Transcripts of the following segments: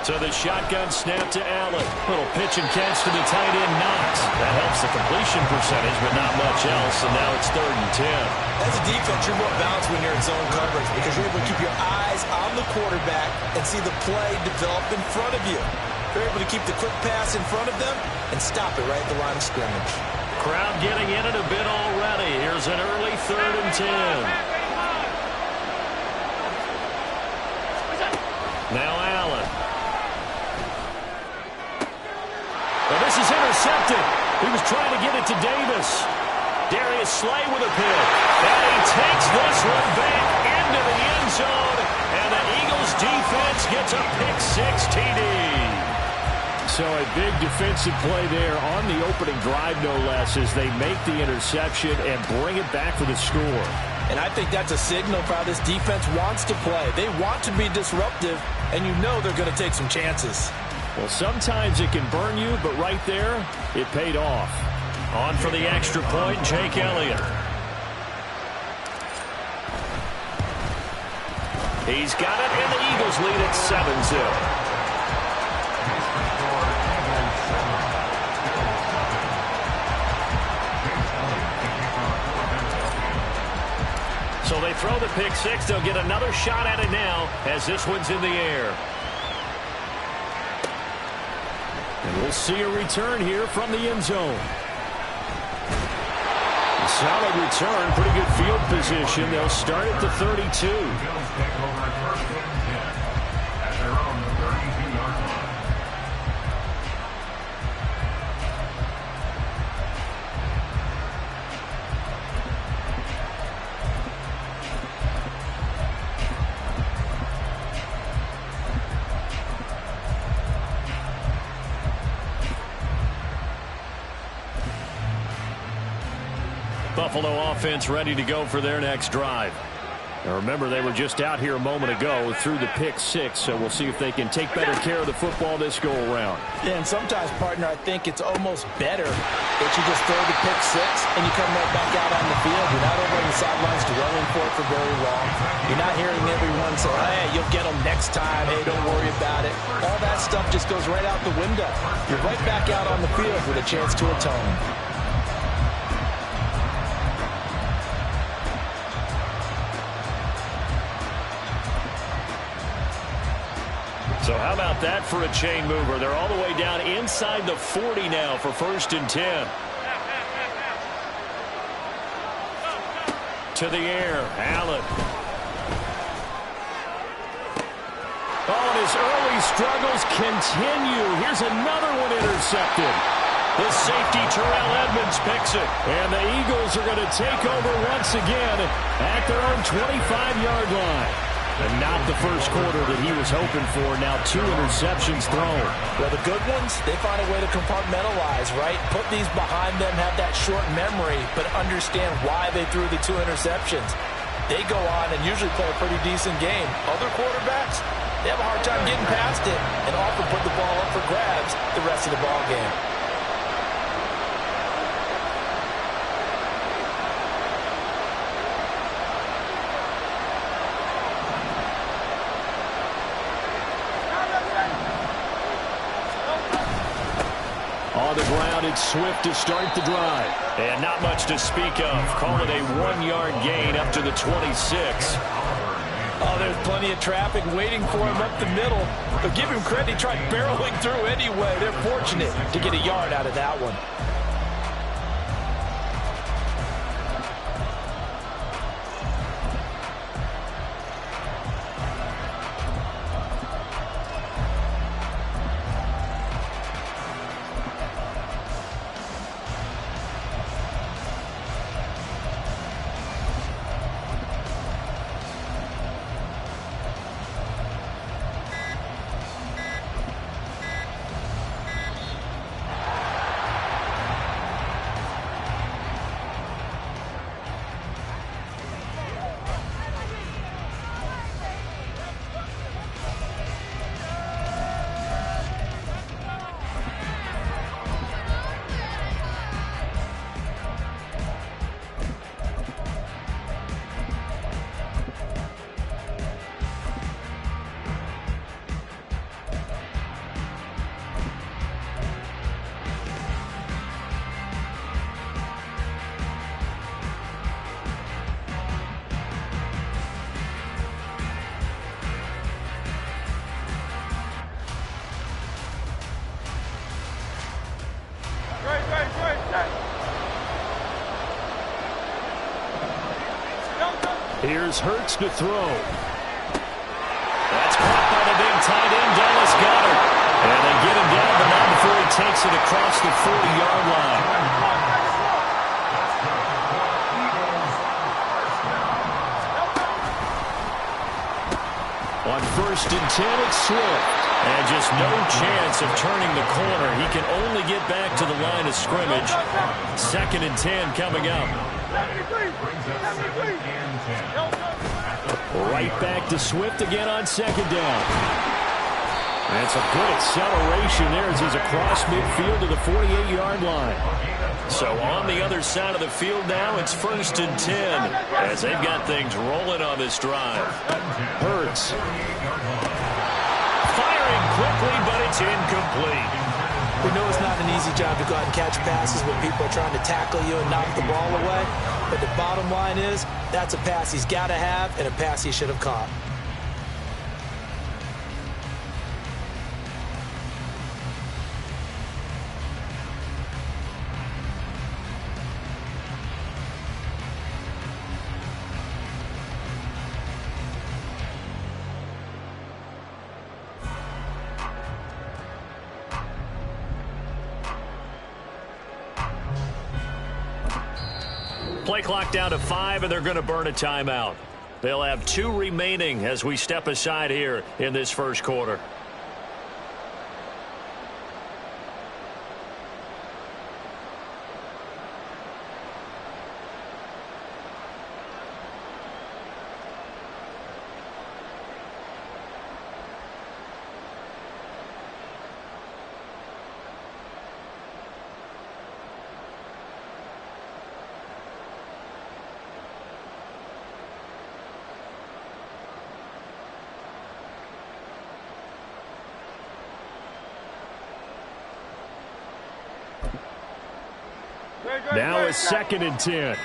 So the shotgun snap to Allen. Little pitch and catch to the tight end, Knox. That helps the completion percentage, but not much else, and now it's 3rd and 10. As a defense, you're more balanced when you're in zone coverage because you're able to keep your eyes on the quarterback and see the play develop in front of you. You're able to keep the quick pass in front of them and stop it right at the line of scrimmage. Crowd getting in it a bit already. Here's an early 3rd and 10. Now Allen. Well, this is intercepted. He was trying to get it to Davis. Darius Slay with a pick. And he takes this one back into the end zone. And the Eagles defense gets a pick-6 TD. So a big defensive play there on the opening drive, no less, as they make the interception and bring it back for the score. And I think that's a signal for how this defense wants to play. They want to be disruptive, and you know they're going to take some chances. Well, sometimes it can burn you, but right there, it paid off. On for the extra point, Jake Elliott. He's got it, and the Eagles lead at 7-0. So they throw the pick-6. They'll get another shot at it now as this one's in the air. And we'll see a return here from the end zone. A solid return, pretty good field position. They'll start at the 32. Buffalo offense ready to go for their next drive. Now remember, they were just out here a moment ago through the pick-6, so we'll see if they can take better care of the football this go-around. Yeah, and sometimes, partner, I think it's almost better that you just throw the pick-6 and you come right back out on the field. You're not over on the sidelines dwelling for it for very long. You're not hearing everyone say, hey, you'll get them next time. Hey, don't worry about it. All that stuff just goes right out the window. You're right back out on the field with a chance to atone. So how about that for a chain mover? They're all the way down inside the 40 now for 1st and 10. To the air, Allen. Oh, and his early struggles continue. Here's another one intercepted. The safety, Terrell Edmonds, picks it. And the Eagles are going to take over once again at their own 25-yard line. And not the first quarter that he was hoping for. Now 2 interceptions thrown. Well, the good ones, they find a way to compartmentalize, right? Put these behind them, have that short memory, but understand why they threw the 2 interceptions. They go on and usually play a pretty decent game. Other quarterbacks, they have a hard time getting past it and often put the ball up for grabs the rest of the ball game. On the ground, it's Swift to start the drive. And not much to speak of. Call it a 1-yard gain up to the 26. Oh, there's plenty of traffic waiting for him up the middle. But give him credit, he tried barreling through anyway. They're fortunate to get a yard out of that one. Here's Hurts to throw. That's caught by the big tight end, Dallas Goedert. And they get him down, but not before he takes it across the 40-yard line. On 1st and 10, it's Swift. And just no chance of turning the corner. He can only get back to the line of scrimmage. 2nd and 10 coming up. Right back to Swift again on 2nd down. And it's a good acceleration there as he's across midfield to the 48-yard line. So on the other side of the field now, it's 1st and 10 as they've got things rolling on this drive. Hurts. Firing quickly, but it's incomplete. We know it's not an easy job to go out and catch passes when people are trying to tackle you and knock the ball away. But the bottom line is, that's a pass he's got to have and a pass he should have caught. Play clock down to 5, and they're going to burn a timeout. They'll have 2 remaining as we step aside here in this first quarter. Now it's 2nd and 10.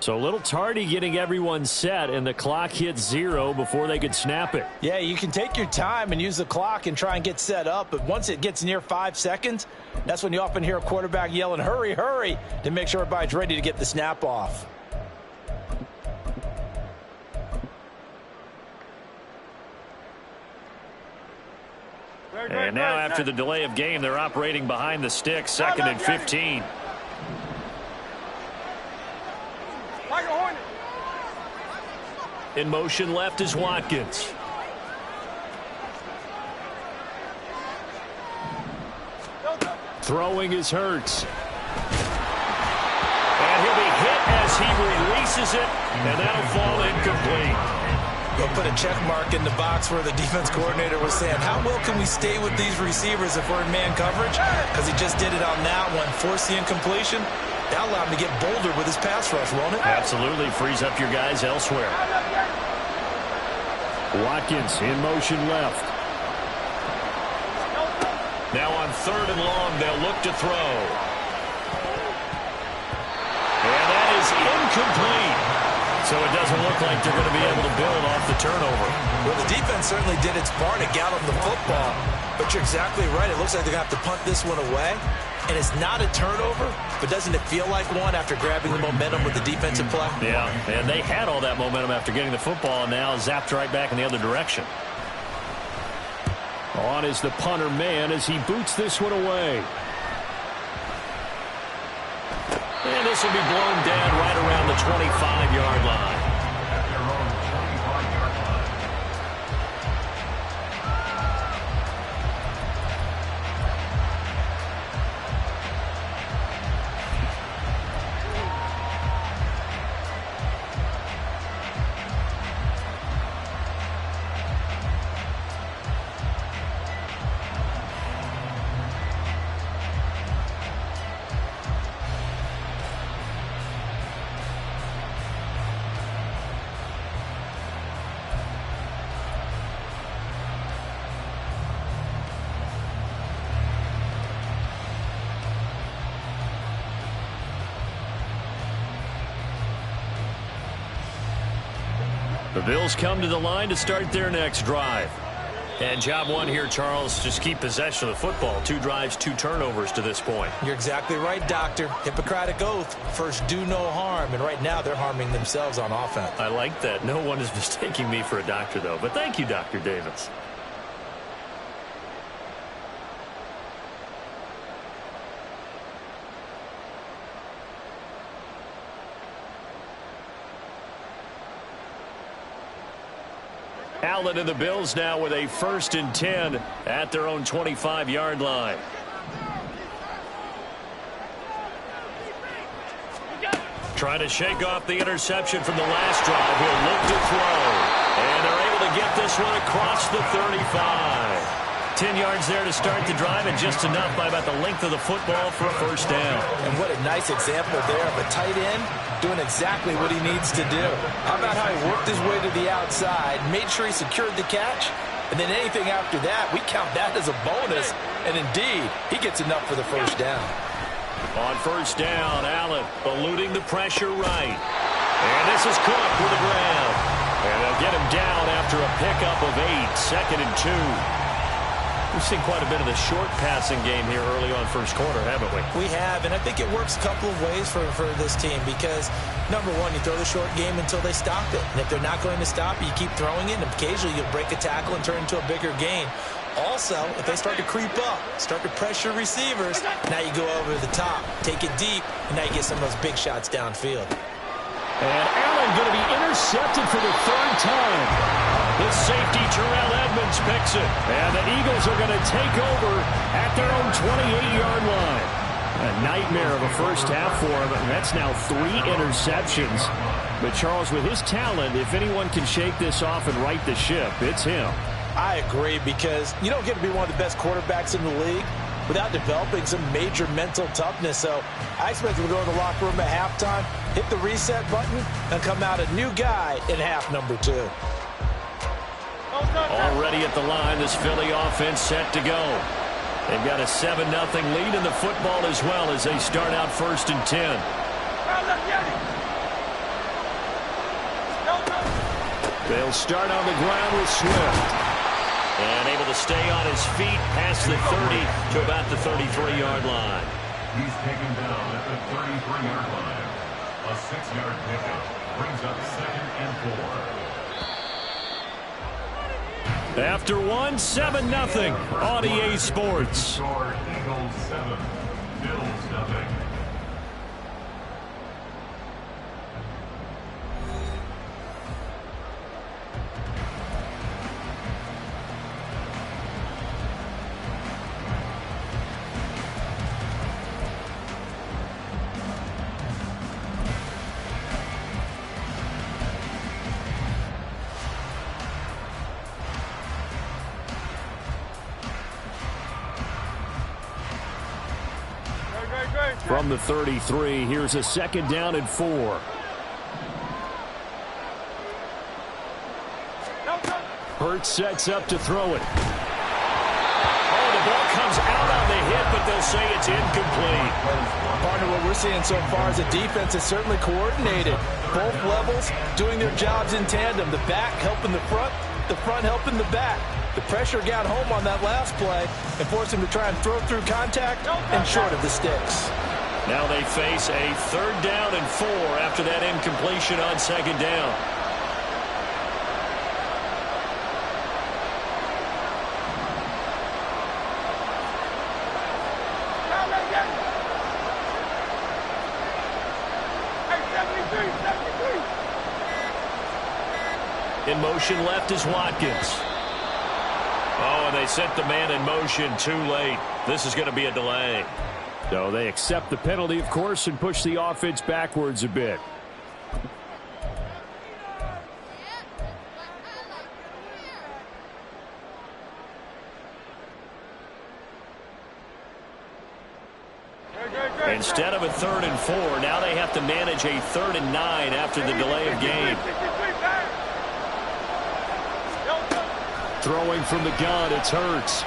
So a little tardy getting everyone set, and the clock hits 0 before they could snap it. Yeah, you can take your time and use the clock and try and get set up, but once it gets near 5 seconds, that's when you often hear a quarterback yelling, hurry, hurry, to make sure everybody's ready to get the snap off. And now after the delay of game, they're operating behind the sticks, 2nd and 15. In motion left is Watkins. Throwing is Hurts. And he'll be hit as he releases it, and that'll fall incomplete. They'll put a check mark in the box where the defense coordinator was saying, how well can we stay with these receivers if we're in man coverage? Because he just did it on that one, forced the incompletion. That'll allow him to get bolder with his pass rush, won't it? Absolutely. Frees up your guys elsewhere. Watkins in motion left. Now on 3rd and long, they'll look to throw. And that is incomplete. So it doesn't look like they're going to be able to build off the turnover. Well, the defense certainly did its part to gallop the football. But you're exactly right. It looks like they're going to have to punt this one away. And it's not a turnover, but doesn't it feel like one after grabbing the momentum with the defensive play? Yeah, and they had all that momentum after getting the football, and now zapped right back in the other direction. On is the punter man as he boots this one away. And this will be blown down right around the 25-yard line. The Bills come to the line to start their next drive. And job one here, Charles, just keep possession of the football. 2 drives, 2 turnovers to this point. You're exactly right, Doctor. Hippocratic oath, first do no harm. And right now they're harming themselves on offense. I like that. No one is mistaking me for a doctor, though. But thank you, Dr. Davis. Allen and the Bills now with a 1st and 10 at their own 25-yard line. Trying to shake off the interception from the last drive. He'll look to throw. And they're able to get this one across the 35. 10 yards there to start the drive, and just enough by about the length of the football for a 1st down. And what a nice example there of a tight end doing exactly what he needs to do. How about how he worked his way to the outside, made sure he secured the catch, and then anything after that, we count that as a bonus. And indeed, he gets enough for the 1st down. On 1st down, Allen eluding the pressure right. And this is Cook with a grab. And they'll get him down after a pickup of 8, 2nd and 2. We've seen quite a bit of the short passing game here early on 1st quarter, haven't we? We have, and I think it works a couple of ways for this team because, number one, you throw the short game until they stop it. And if they're not going to stop it, you keep throwing it, and occasionally you'll break a tackle and turn into a bigger gain. Also, if they start to creep up, start to pressure receivers, now you go over the top, take it deep, and now you get some of those big shots downfield. And Allen going to be intercepted for the 3rd time. The safety, Terrell Edmonds, picks it. And the Eagles are going to take over at their own 28-yard line. A nightmare of a 1st half for him. And that's now 3 interceptions. But, Charles, with his talent, if anyone can shake this off and right the ship, it's him. I agree, because you don't get to be one of the best quarterbacks in the league without developing some major mental toughness. So I expect him to go in the locker room at halftime, hit the reset button, and come out a new guy in half number 2. Already at the line, this Philly offense set to go. They've got a 7-0 lead in the football as well as they start out 1st and 10. They'll start on the ground with Swift. And able to stay on his feet past the 30 to about the 33-yard line. He's taken down at the 33-yard line. A 6-yard pickup brings up 2nd and 4. After 7-0 on EA Sports. Eagles 7, Bills nothing. From the 33, here's a 2nd down and 4. Hurts sets up to throw it. Oh, the ball comes out on the hit, but they'll say it's incomplete. Partner, what we're seeing so far is the defense is certainly coordinated. Both levels doing their jobs in tandem. The back helping the front helping the back. The pressure got home on that last play and forced him to try and throw through contact and short of the sticks. Now they face a 3rd down and 4 after that incompletion on 2nd down. In motion left is Watkins. Oh, and they sent the man in motion too late. This is going to be a delay. So they accept the penalty, of course, and push the offense backwards a bit. Instead of a 3rd and 4, now they have to manage a 3rd and 9 after the delay of game. Throwing from the gun, it's Hurts.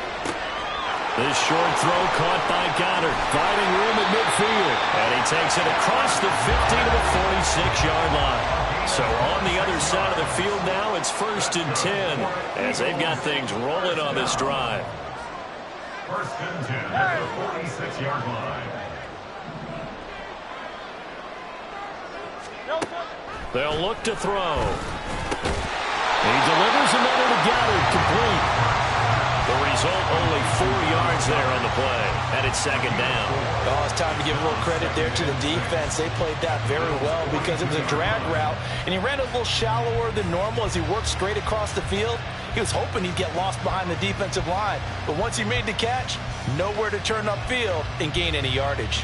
This short throw caught by Goddard, finding room at midfield. And he takes it across the 50 to the 46-yard line. So on the other side of the field now, it's 1st and 10 as they've got things rolling on this drive. 1st and 10 at the 46-yard line. They'll look to throw. He delivers another to Goddard, complete. The result, only 4 yards there on the play, and it's 2nd down. Oh, it's time to give a little credit there to the defense. They played that very well because it was a drag route, and he ran a little shallower than normal as he worked straight across the field. He was hoping he'd get lost behind the defensive line, but once he made the catch, nowhere to turn upfield and gain any yardage.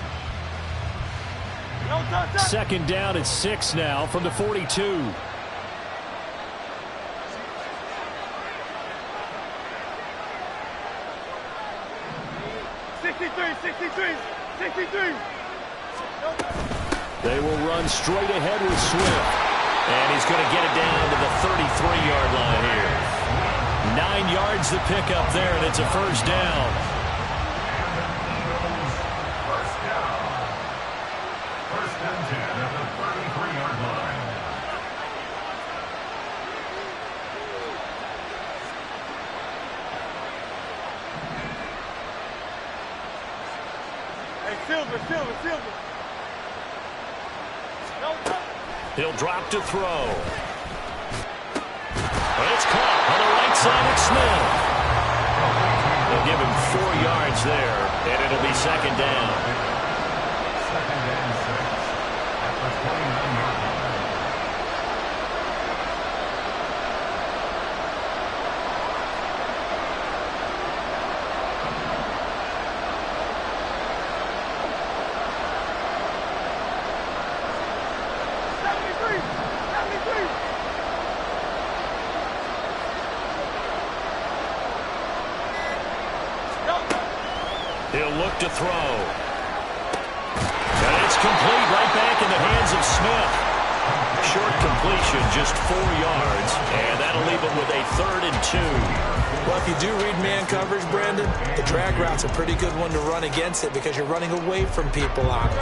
2nd down at 6 now from the 42. They will run straight ahead with Swift. And he's going to get it down to the 33-yard line here. 9 yards to pick up there, and it's a 1st down. First down. 1st and 10 at the 33-yard line. Silver. He'll drop to throw. But it's caught on the right side of Smith. They'll give him 4 yards there, and it'll be 2nd down. 2nd and 6 at the 29-yard line. He'll look to throw. And it's complete right back in the hands of Smith. Short completion, just 4 yards, and that'll leave him with a 3rd and 2. Well, if you do read man coverage, Brandon, the drag route's a pretty good one to run against it because you're running away from people on it.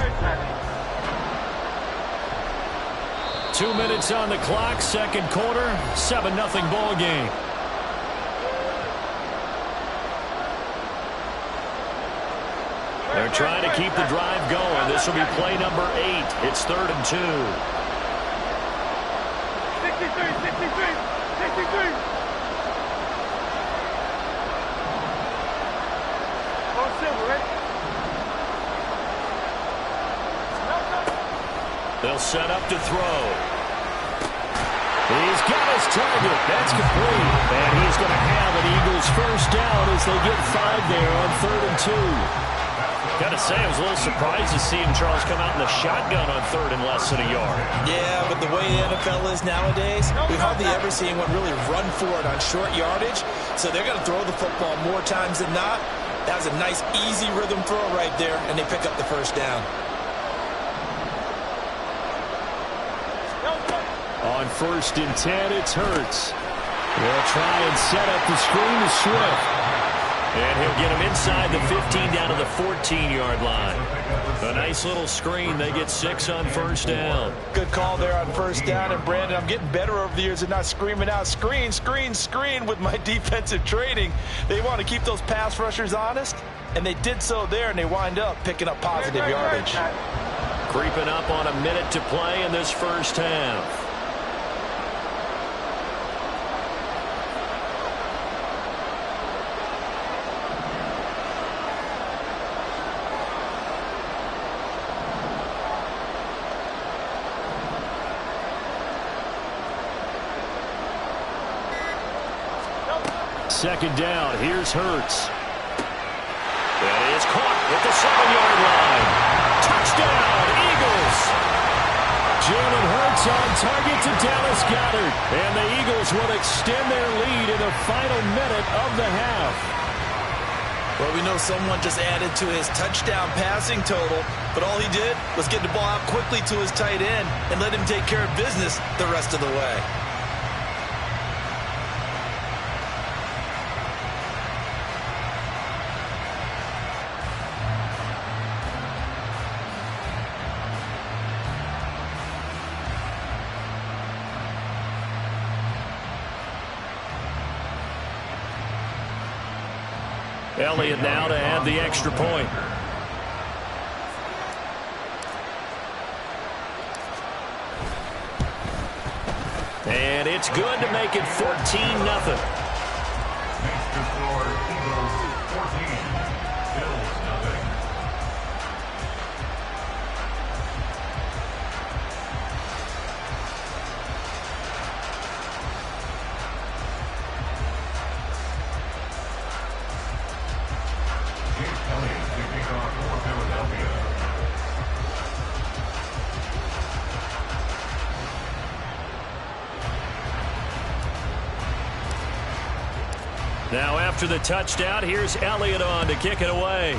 2 minutes on the clock, 2nd quarter, 7-0 ball game. They're trying to keep the drive going. This will be play number 8. It's 3rd and 2. 63. Oh, Silver, right? They'll set up to throw. He's got his target. That's complete. And he's going to have an Eagles 1st down as they get 5 there on 3rd and 2. Gotta say, I was a little surprised to see him, Charles, come out in the shotgun on 3rd and less than a yard. Yeah, but the way the NFL is nowadays, we hardly ever see anyone really run for it on short yardage. So they're going to throw the football more times than not. That was a nice, easy rhythm throw right there, and they pick up the 1st down. On 1st and 10, it's Hurts. They'll try and set up the screen to Swift. And he'll get him inside the 15 down to the 14-yard line. A nice little screen. They get 6 on 1st down. Good call there on 1st down. And, Brandon, I'm getting better over the years at not screaming out, screen with my defensive training. They want to keep those pass rushers honest, and they did so there, and they wind up picking up positive yardage. Creeping up on a minute to play in this 1st half. Second down, here's Hurts. That is caught at the 7-yard line. Touchdown, Eagles! Jalen Hurts on target to Dallas Goedert. And the Eagles will extend their lead in the final minute of the half. Well, we know someone just added to his touchdown passing total, but all he did was get the ball out quickly to his tight end and let him take care of business the rest of the way. Elliott now to add the extra point. And it's good to make it 14-0. Now after the touchdown, here's Elliott on to kick it away.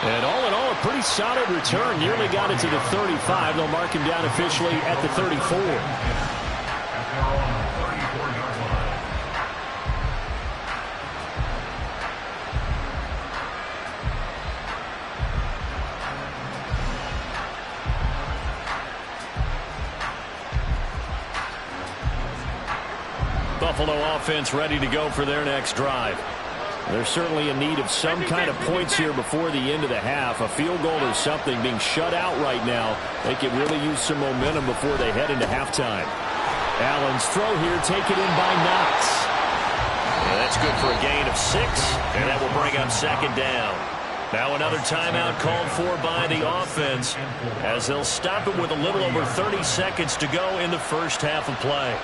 And all in all, a pretty solid return. Nearly got it to the 35. They'll mark him down officially at the 34. Buffalo offense ready to go for their next drive. They're certainly in need of some kind of points here before the end of the half. A field goal or something. Being shut out right now, they could really use some momentum before they head into halftime. Allen's throw here taken in by Knox. Yeah, that's good for a gain of 6, and that will bring up second down. Now another timeout called for by the offense as they'll stop it with a little over 30 seconds to go in the first half of play.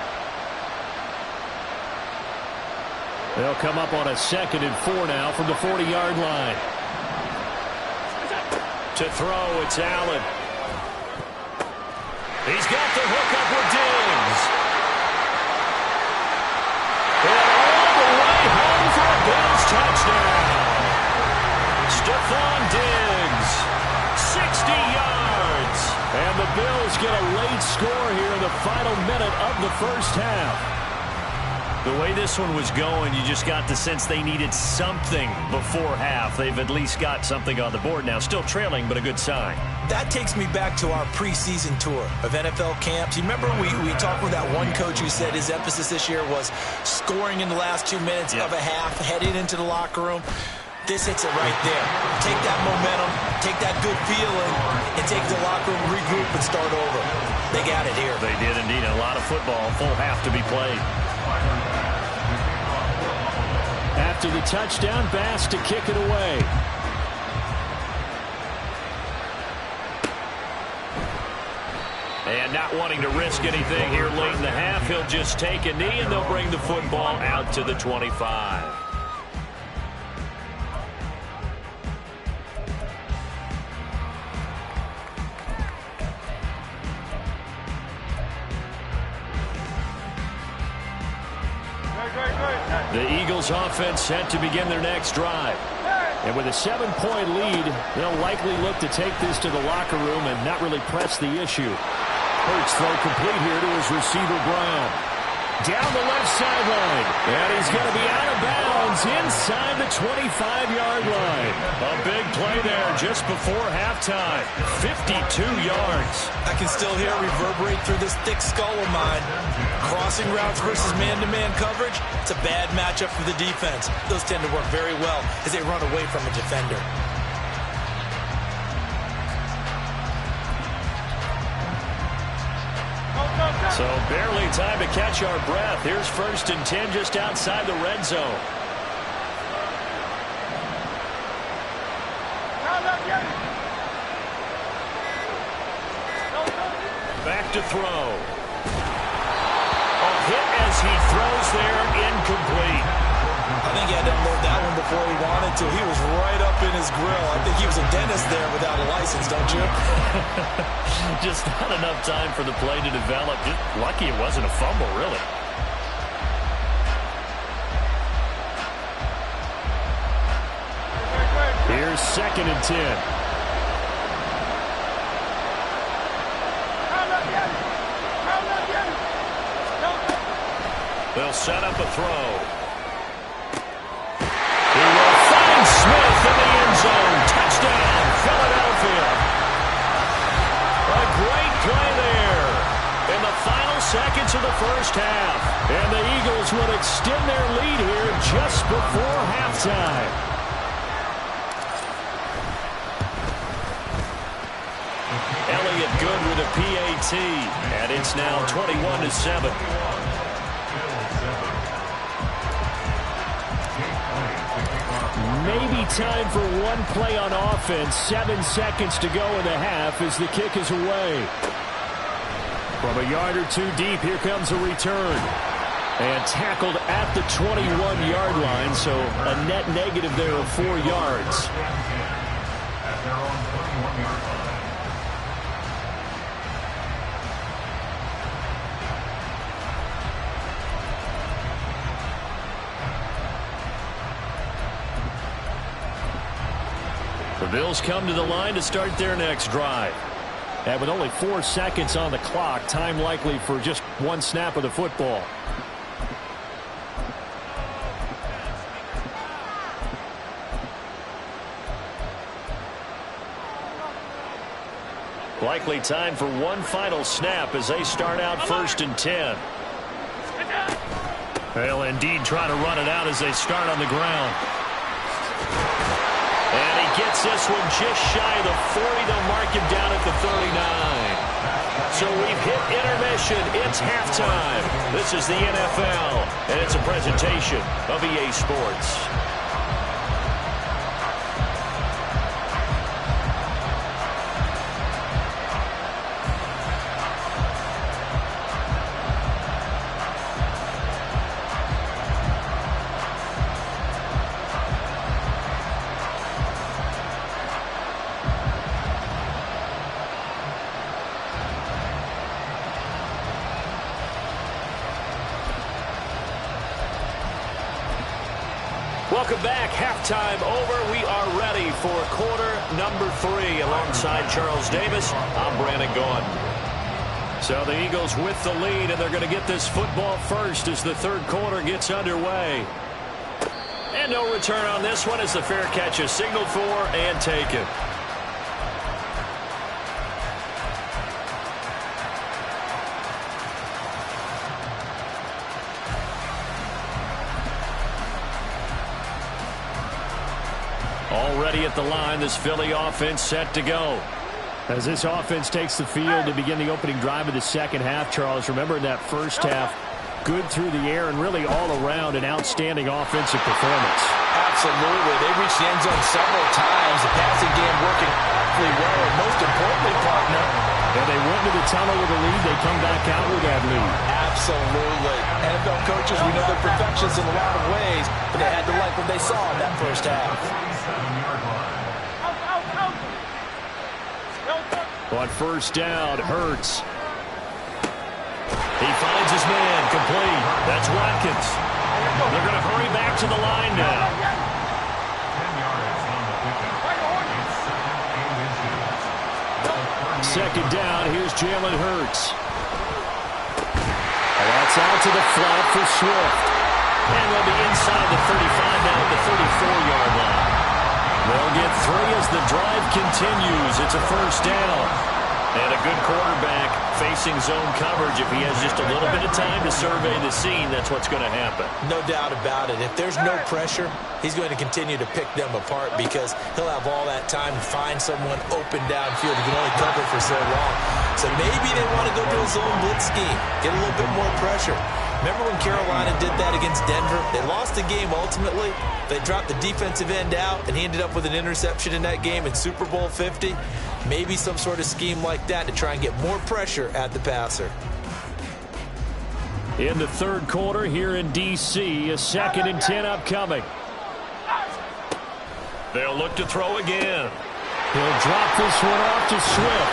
They'll come up on a 2nd and 4 now from the 40-yard line. To throw, it's Allen. He's got the hook up with Diggs. And all the way home for a Bills touchdown. Stephon Diggs, 60 yards. And the Bills get a late score here in the final minute of the first half. The way this one was going, you just got the sense they needed something before half. They've at least got something on the board now. Still trailing, but a good sign. That takes me back to our preseason tour of NFL camps. You remember we talked with that one coach who said his emphasis this year was scoring in the last 2 minutes of a half, heading into the locker room. This hits it right there. Take that momentum, take that good feeling, and take the locker room, regroup, and start over. They got it here. They did indeed. A lot of football, full half to be played. After the touchdown, Bass to kick it away. And not wanting to risk anything here late in the half, he'll just take a knee, and they'll bring the football out to the 25. The Eagles offense set to begin their next drive. And with a 7-point lead, they'll likely look to take this to the locker room and not really press the issue. Hurts throw complete here to his receiver, Brown. Down the left sideline. And he's going to be out of bounds inside the 25-yard line. A big play there just before halftime. 52 yards. I can still hear it reverberate through this thick skull of mine. Crossing routes versus man-to-man coverage, it's a bad matchup for the defense. Those tend to work very well as they run away from a defender. So barely time to catch our breath. Here's 1st and 10 just outside the red zone. Back to throw. A hit as he throws there, incomplete. I think he had to unload that one before he wanted to. He was right up in his grill. I think he was a dentist there without a license, don't you? Just not enough time for the play to develop. Just lucky it wasn't a fumble, really. Here's 2nd and 10. They'll set up a throw. He will find Smith in the end zone. Touchdown, Philadelphia. A great play there. In the final seconds of the first half. And the Eagles will extend their lead here just before halftime. Elliott good with a PAT. And it's now 21-7. Maybe time for one play on offense. 7 seconds to go in the half as the kick is away. From a yard or two deep, here comes a return. And tackled at the 21-yard line, so a net negative there of 4 yards. At their own 21-yard line. The Bills come to the line to start their next drive. And with only 4 seconds on the clock, time likely for just one snap of the football. Likely time for one final snap as they start out 1st and 10. They'll indeed try to run it out as they start on the ground. And he gets this one just shy of the 40. They'll mark him down at the 39. So we've hit intermission. It's halftime. This is the NFL, and it's a presentation of EA Sports. Welcome back. Halftime over. We are ready for quarter number 3. Alongside Charles Davis, I'm Brandon Gaudin. So the Eagles with the lead, and they're going to get this football first as the third quarter gets underway. And no return on this one as the fair catch is signaled for and taken. Already at the line, this Philly offense set to go. As this offense takes the field to begin the opening drive of the second half, Charles, remember in that first half, good through the air and really all around an outstanding offensive performance. Absolutely. They reached the end zone several times. The passing game working really well, and most importantly, partner. And they went into the tunnel with a lead. They come back out with that lead. Absolutely. NFL coaches, we know they're perfectionists in a lot of ways, but they had to like what they saw in that first half. On first down, Hurts. He finds his man, complete. That's Watkins. They're going to hurry back to the line now. 10 yards on the pickup. Second down, here's Jalen Hurts. And that's out to the flat for Swift. And they'll be inside the 35 now at the 34-yard line. They'll get 3 as the drive continues. It's a first down. And a good quarterback facing zone coverage. If he has just a little bit of time to survey the scene, that's what's going to happen. No doubt about it. If there's no pressure, he's going to continue to pick them apart because he'll have all that time to find someone open downfield. He can only cover for so long. So maybe they want to go to a zone blitz scheme, get a little bit more pressure. Remember when Carolina did that against Denver? They lost the game ultimately. They dropped the defensive end out, and he ended up with an interception in that game in Super Bowl 50. Maybe some sort of scheme like that to try and get more pressure at the passer. In the third quarter here in D.C., a 2nd and 10 upcoming. They'll look to throw again. He'll drop this one off to Swift.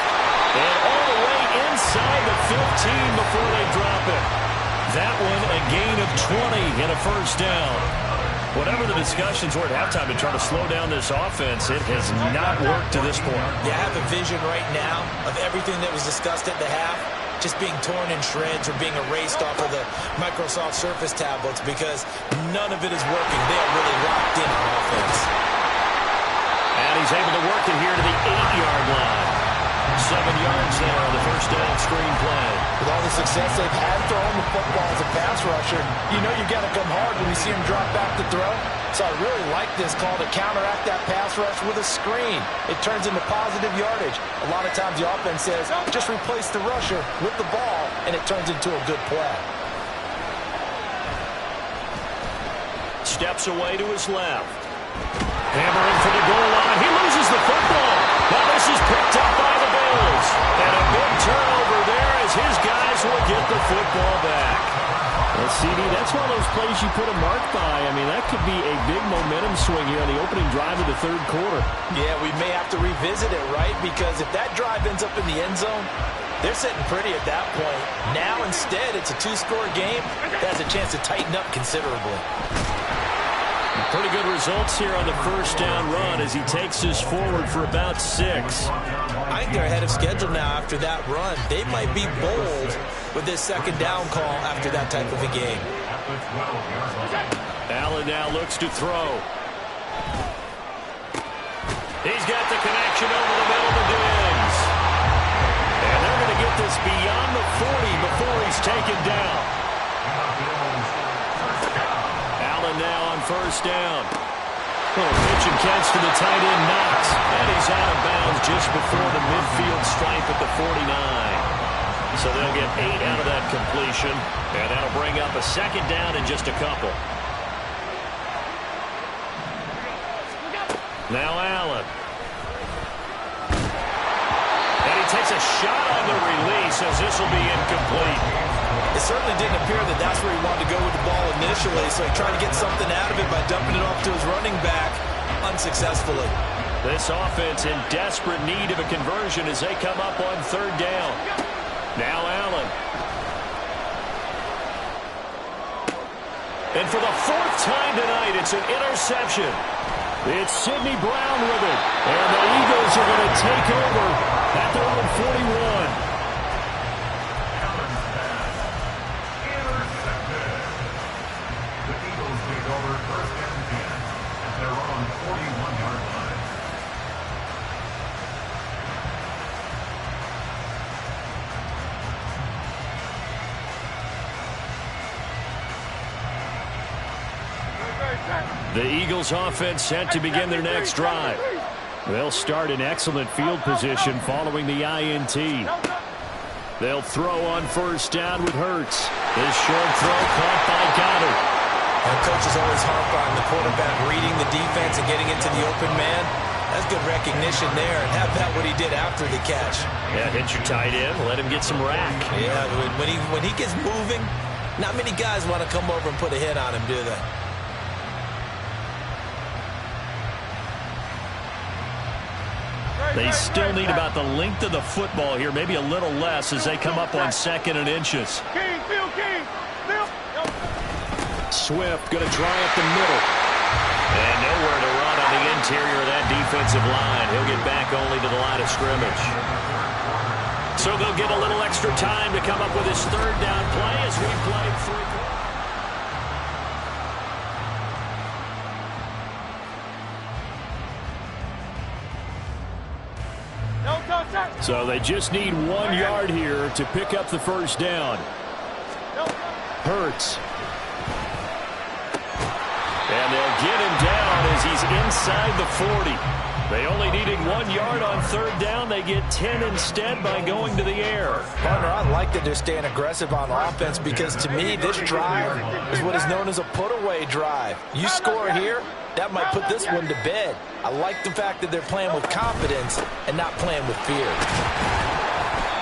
And all the way inside the 15 before they drop it. That one a gain of 20 and a first down. Whatever the discussions were at halftime to try to slow down this offense, it has not worked to this point. You have a vision right now of everything that was discussed at the half just being torn in shreds or being erased off of the Microsoft Surface tablets because none of it is working. They are really locked in on offense. And he's able to work it here to the 8-yard line. 7 yards there on the first down screen play. With all the success they've had throwing the football as a pass rusher, you know you got to come hard when you see him drop back to throw. So I really like this call to counteract that pass rush with a screen. It turns into positive yardage. A lot of times the offense says, just replace the rusher with the ball, and it turns into a good play. Steps away to his left. Hammering for the goal line. He loses the football. Now this is picked up by the Bills. And a big turnover there as his guys will get the football back. Well, CD, that's one of those plays you put a mark by. I mean, that could be a big momentum swing here on the opening drive of the third quarter. Yeah, we may have to revisit it, right? Because if that drive ends up in the end zone, they're sitting pretty at that point. Now, instead, it's a two-score game that has a chance to tighten up considerably. Pretty good results here on the first down run as he takes us forward for about 6. I think they're ahead of schedule now after that run. They might be bold with this second down call after that type of a game. Allen now looks to throw. He's got the connection over the middle to Diggs. And they're going to get this beyond the 40 before he's taken down. Allen now on first down. Little pitch and catch to the tight end, Knox. And he's out of bounds just before the midfield stripe at the 49. So they'll get 8 out of that completion. And that'll bring up a second down in just a couple. Now Allen. And he takes a shot on the release as this will be incomplete. It certainly didn't appear that that's where he wanted to go with the ball initially, so he tried to get something out of it by dumping it off to his running back unsuccessfully. This offense in desperate need of a conversion as they come up on third down. Now Allen. And for the 4th time tonight, it's an interception. It's Sidney Brown with it. And the Eagles are going to take over at their own 41. The Eagles offense set to begin their next drive. They'll start in excellent field position following the INT. They'll throw on first down with Hurts. This short throw caught by Goddard. And coach is always harp on the quarterback reading the defense and getting into the open man. That's good recognition there, and have that what he did after the catch. Yeah, hit your tight end, let him get some rack. Yeah, when he gets moving, not many guys want to come over and put a hit on him, do they? They still need about the length of the football here, maybe a little less as they come up on 2nd and inches. Swift going to try up the middle. And nowhere to run on the interior of that defensive line. He'll get back only to the line of scrimmage. So they'll get a little extra time to come up with his third down play as we play 3 quarters. So they just need 1 yard here to pick up the first down. Hurts. And they'll get him down as he's inside the 40. They only needed 1 yard on third down. They get 10 instead by going to the air. Partner, I like that they're staying aggressive on offense because to me this drive is what is known as a put-away drive. You score here, that might put this one to bed. I like the fact that they're playing with confidence and not playing with fear.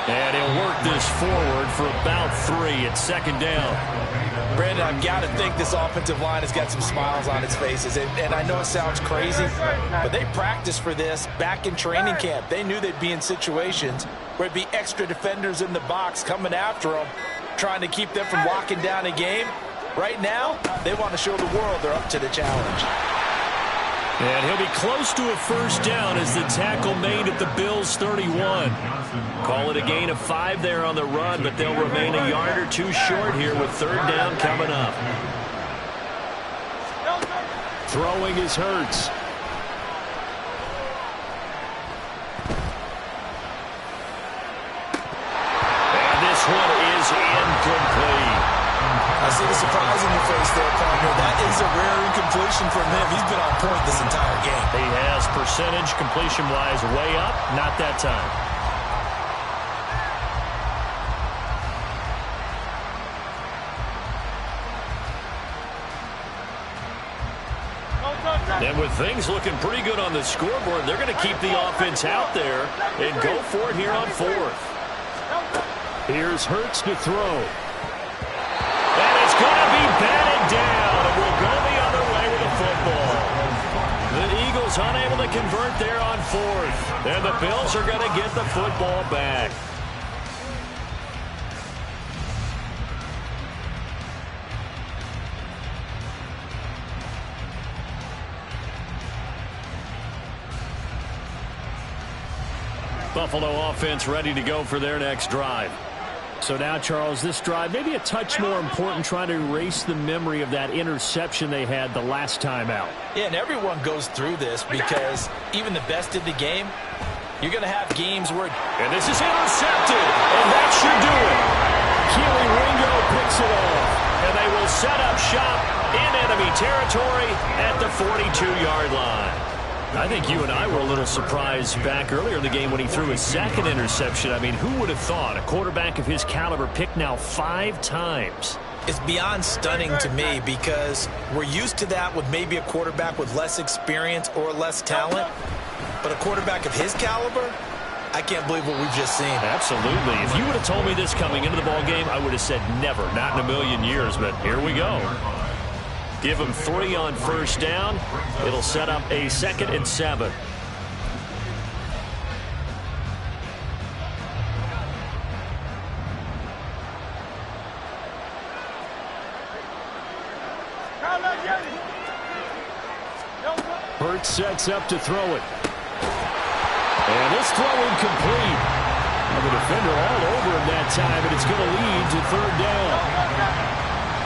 And he'll work this forward for about 3 at second down. Brandon, I've got to think this offensive line has got some smiles on its faces. And I know it sounds crazy, but they practiced for this back in training camp. They knew they'd be in situations where it'd be extra defenders in the box coming after them, trying to keep them from locking down a game. Right now, they want to show the world they're up to the challenge. And he'll be close to a first down as the tackle made at the Bills' 31. Call it a gain of 5 there on the run, but they'll remain a yard or 2 short here with third down coming up. Throwing is Hurts. And this this one is incomplete. I see the surprise in your face there, partner. That is a rare incompletion from him. He's been on point this entire game. He has percentage completion-wise way up, not that time. And with things looking pretty good on the scoreboard, they're going to keep the offense out there and go for it here on fourth. Here's Hurts to throw. And it's going to be batted down, and we'll go the other way with the football. The Eagles unable to convert there on fourth, and the Bills are going to get the football back. Buffalo offense ready to go for their next drive. So now, Charles, this drive maybe a touch more important, trying to erase the memory of that interception they had the last time out. Yeah, and everyone goes through this because even the best in the game, you're going to have games where... And this is intercepted, and that should do it. Keely Ringo picks it off, and they will set up shop in enemy territory at the 42-yard line. I think you and I were a little surprised back earlier in the game when he threw his second interception. I mean, who would have thought a quarterback of his caliber picked now 5 times? It's beyond stunning to me because we're used to that with maybe a quarterback with less experience or less talent. But a quarterback of his caliber, I can't believe what we've just seen. Absolutely. If you would have told me this coming into the ballgame, I would have said never, not in a million years. But here we go. Give him 3 on first down. It'll set up a 2nd and 7. Hurts sets up to throw it. And this throw incomplete. And the defender all over him that time, and it's going to lead to 3rd down.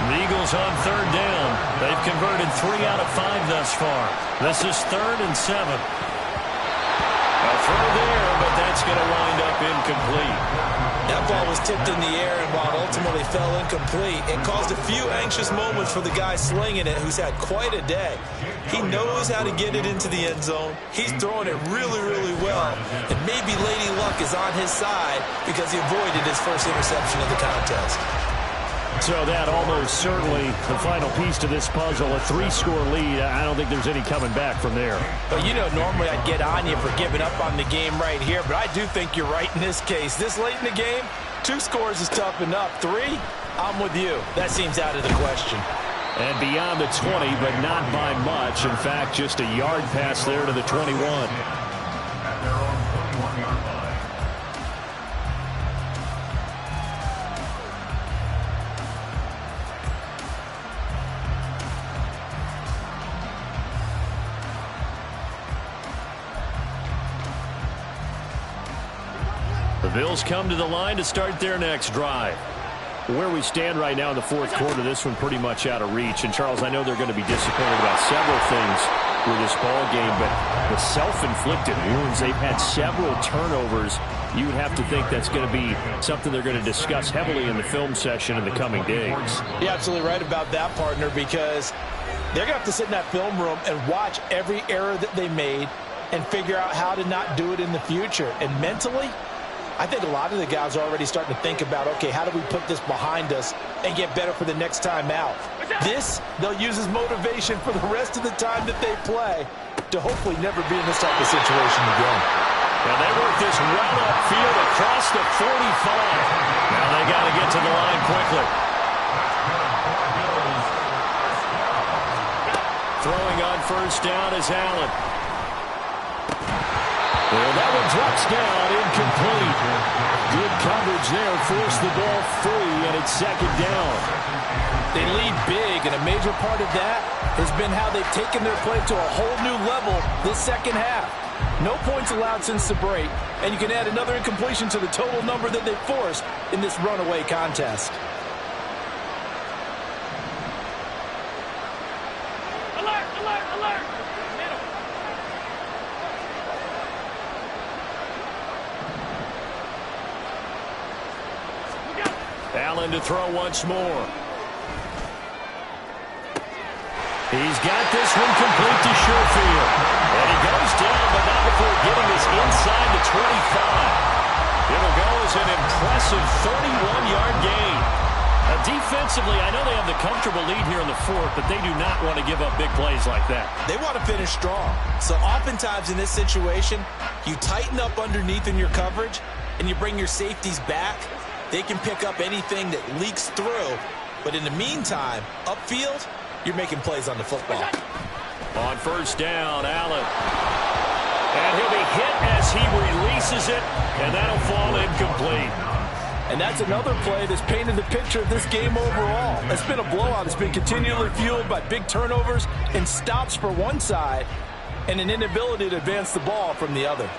The Eagles on 3rd down. They've converted 3 out of 5 thus far. This is 3rd and 7. A throw there, but that's going to wind up incomplete. That ball was tipped in the air, and while it ultimately fell incomplete, it caused a few anxious moments for the guy slinging it, who's had quite a day. He knows how to get it into the end zone. He's throwing it really, really well. And maybe Lady Luck is on his side because he avoided his first interception of the contest. So that almost certainly the final piece to this puzzle, a 3-score lead. I don't think there's any coming back from there. But, you know, normally I'd get on you for giving up on the game right here, but I do think you're right in this case. This late in the game, 2 scores is tough enough. 3, I'm with you. That seems out of the question. And beyond the 20, but not by much. In fact, just a yard pass there to the 21. The Bills come to the line to start their next drive. Where we stand right now in the 4th quarter, this one pretty much out of reach. And, Charles, I know they're going to be disappointed about several things with this ball game, but the self-inflicted wounds, they've had several turnovers. You would have to think that's going to be something they're going to discuss heavily in the film session in the coming days. You're absolutely right about that, partner, because they're going to have to sit in that film room and watch every error that they made and figure out how to not do it in the future. And mentally, I think a lot of the guys are already starting to think about, okay, how do we put this behind us and get better for the next time out? This, they'll use as motivation for the rest of the time that they play to hopefully never be in this type of situation again. And they work this well upfield across the 45. Now they got to get to the line quickly. Throwing on first down is Allen. Well, that one drops down, incomplete. Good coverage there, forced the ball free, and it's 2nd down. They lead big, and a major part of that has been how they've taken their play to a whole new level this second half. No points allowed since the break, and you can add another incompletion to the total number that they forced in this runaway contest. Alert, alert, alert. Look out. Allen to throw once more. He's got this one complete to Sherfield. And he goes down, but not before getting us inside the 25. It'll go as an impressive 31-yard gain. Now, defensively, I know they have the comfortable lead here in the fourth, but they do not want to give up big plays like that. They want to finish strong. So oftentimes in this situation, you tighten up underneath in your coverage, and you bring your safeties back. They can pick up anything that leaks through. But in the meantime, upfield, you're making plays on the football. On first down, Allen. And he'll be hit as he releases it, and that'll fall incomplete. And that's another play that's painted the picture of this game overall. It's been a blowout. It's been continually fueled by big turnovers and stops for one side and an inability to advance the ball from the other.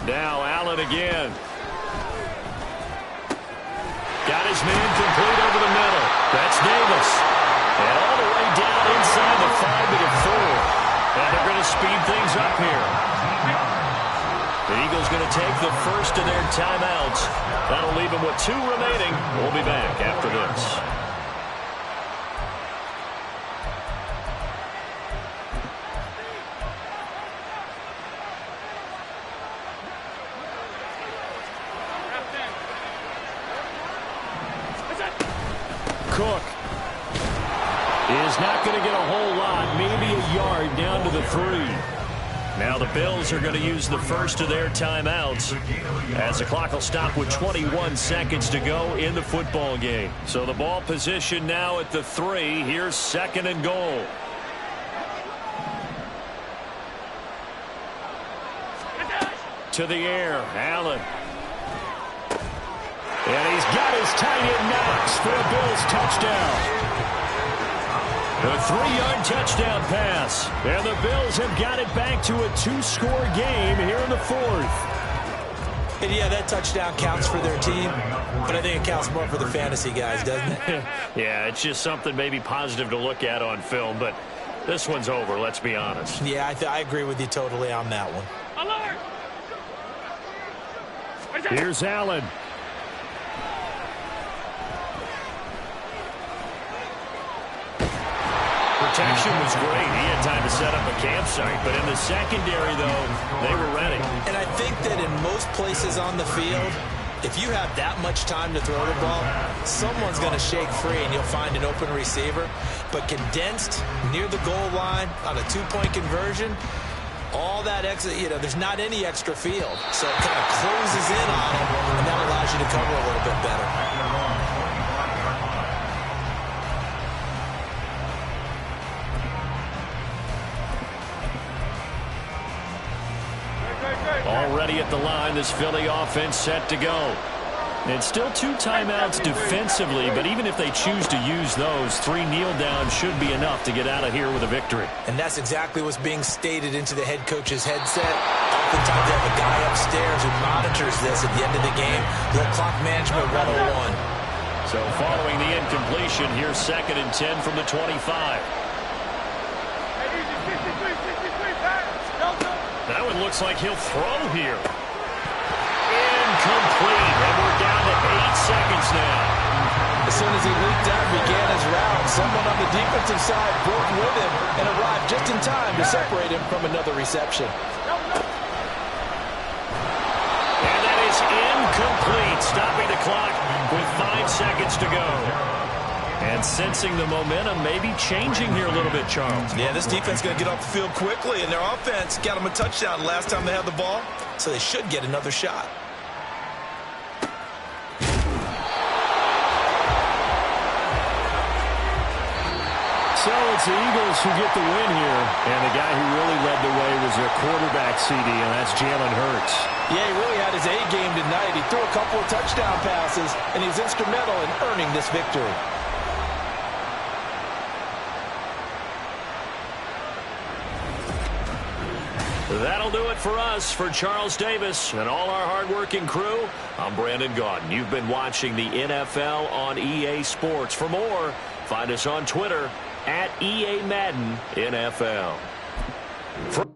Now Allen again. Got his man complete over the middle. That's Davis. And all the way down inside the 5 to the 4. And they're going to speed things up here. The Eagles going to take the first of their timeouts. That'll leave them with 2 remaining. We'll be back after this. Cook is not going to get a whole lot, maybe a yard down to the 3. Now the Bills are going to use the first of their timeouts as the clock will stop with 21 seconds to go in the football game. So the ball position now at the 3. Here's 2nd and goal. To the air, Allen. And he's got his tight end Knox for a Bills touchdown. A 3-yard touchdown pass. And the Bills have got it back to a 2-score game here in the 4th. And yeah, that touchdown counts for their team, but I think it counts more for the fantasy guys, doesn't it? Yeah, it's just something maybe positive to look at on film, but this one's over, let's be honest. Yeah, I agree with you totally on that one. Alert! Here's Allen. Protection was great. He had time to set up a campsite, but in the secondary, though, they were ready. And I think that in most places on the field, if you have that much time to throw the ball, someone's going to shake free and you'll find an open receiver. But condensed near the goal line on a 2-point conversion, all that extra, there's not any extra field. So it kind of closes in on them, and that allows you to cover a little bit better. Already at the line, this Philly offense set to go. And still 2 timeouts defensively, but even if they choose to use those, 3 kneel downs should be enough to get out of here with a victory. And that's exactly what's being stated into the head coach's headset. Oftentimes they have a guy upstairs who monitors this at the end of the game. Little clock management 101. So following the incompletion, here's 2nd and 10 from the 25. That one looks like he'll throw here. Incomplete, and we're down to 8 seconds now. As soon as he leaped out and began his route, someone on the defensive side broke with him and arrived just in time to separate him from another reception. And that is incomplete, stopping the clock with 5 seconds to go. And sensing the momentum maybe changing here a little bit, Charles. Yeah, this defense is going to get off the field quickly, and their offense got them a touchdown last time they had the ball, so they should get another shot. So it's the Eagles who get the win here, and the guy who really led the way was their quarterback, CD, and that's Jalen Hurts. Yeah, he really had his A game tonight. He threw a couple of touchdown passes, and he's instrumental in earning this victory. That'll do it for us. For Charles Davis and all our hardworking crew, I'm Brandon Gaudin. You've been watching the NFL on EA Sports. For more, find us on Twitter @EA Madden NFL. For